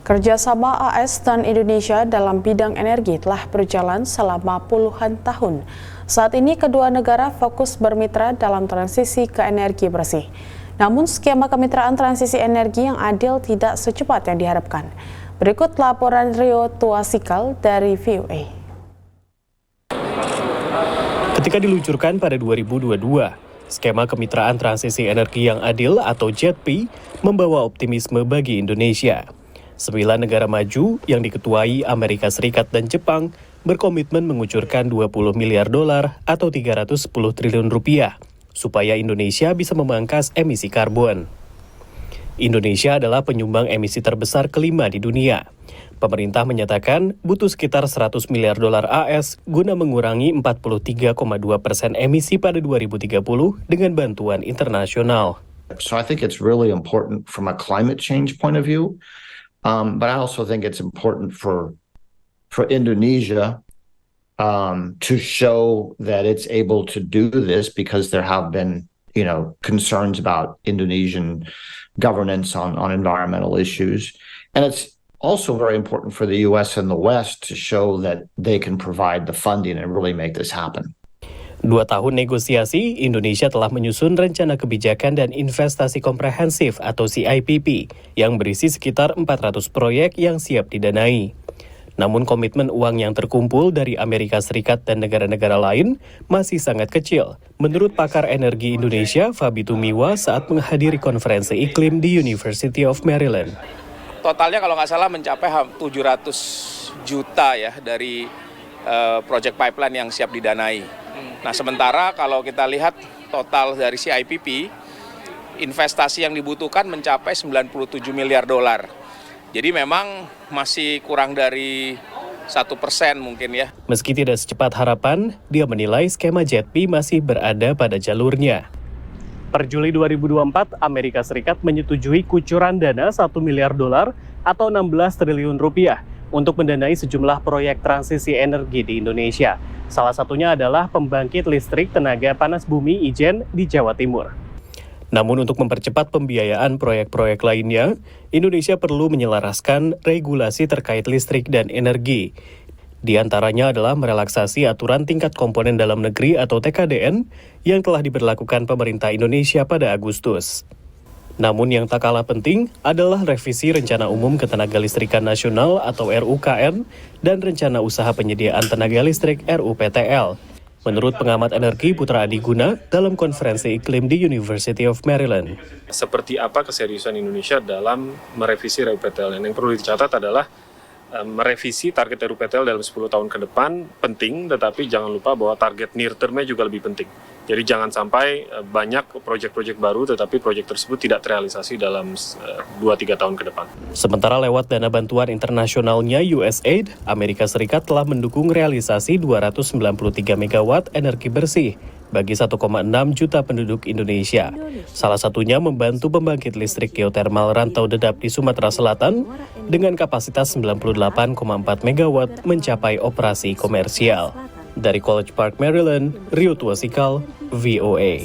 Kerjasama AS dan Indonesia dalam bidang energi telah berjalan selama puluhan tahun. Saat ini kedua negara fokus bermitra dalam transisi ke energi bersih. Namun skema kemitraan transisi energi yang adil tidak secepat yang diharapkan. Berikut laporan Rio Tuasikal dari VOA. Ketika diluncurkan pada 2022, skema kemitraan transisi energi yang adil atau JETP membawa optimisme bagi Indonesia. 9 negara maju yang diketuai Amerika Serikat dan Jepang berkomitmen mengucurkan 20 miliar dolar atau 310 triliun rupiah supaya Indonesia bisa memangkas emisi karbon. Indonesia adalah penyumbang emisi terbesar kelima di dunia. Pemerintah menyatakan butuh sekitar 100 miliar dolar AS guna mengurangi 43,2% emisi pada 2030 dengan bantuan internasional. So I think it's really important from a climate change point of view, but I also think it's important for Indonesia to show that it's able to do this because there have been, concerns about Indonesian governance on environmental issues, and it's also very important for the U.S. and the West to show that they can provide the funding and really make this happen. 2 tahun negosiasi, Indonesia telah menyusun rencana kebijakan dan investasi komprehensif atau CIPP yang berisi sekitar 400 proyek yang siap didanai. Namun komitmen uang yang terkumpul dari Amerika Serikat dan negara-negara lain masih sangat kecil, menurut pakar energi Indonesia Fabi Tumiwa saat menghadiri konferensi iklim di University of Maryland. Totalnya kalau nggak salah mencapai 700 juta ya dari proyek pipeline yang siap didanai. Nah sementara kalau kita lihat total dari CIPP, investasi yang dibutuhkan mencapai 97 miliar dolar. Jadi memang masih kurang dari 1% mungkin ya. Meski tidak secepat harapan, dia menilai skema JETP masih berada pada jalurnya. Per Juli 2024, Amerika Serikat menyetujui kucuran dana 1 miliar dolar atau 16 triliun rupiah untuk mendanai sejumlah proyek transisi energi di Indonesia. Salah satunya adalah pembangkit listrik tenaga panas bumi Ijen di Jawa Timur. Namun untuk mempercepat pembiayaan proyek-proyek lainnya, Indonesia perlu menyelaraskan regulasi terkait listrik dan energi. Di antaranya adalah merelaksasi aturan tingkat komponen dalam negeri atau TKDN yang telah diberlakukan pemerintah Indonesia pada Agustus. Namun yang tak kalah penting adalah revisi Rencana Umum Ketenagalistrikan Nasional atau RUKN dan Rencana Usaha Penyediaan Tenaga Listrik RUPTL. Menurut pengamat energi Putra Adiguna dalam konferensi iklim di University of Maryland. Seperti apa keseriusan Indonesia dalam merevisi RUPTL? Yang perlu dicatat adalah merevisi target RUPTL dalam 10 tahun ke depan penting, tetapi jangan lupa bahwa target near term-nya juga lebih penting. Jadi jangan sampai banyak proyek-proyek baru tetapi proyek tersebut tidak terrealisasi dalam 2-3 tahun ke depan. Sementara lewat dana bantuan internasionalnya USAID, Amerika Serikat telah mendukung realisasi 293 megawatt energi bersih bagi 1,6 juta penduduk Indonesia. Salah satunya membantu pembangkit listrik geotermal Rantau Dedap di Sumatera Selatan dengan kapasitas 98,4 megawatt mencapai operasi komersial. Dari College Park, Maryland, Rio Tuasikal, VOA.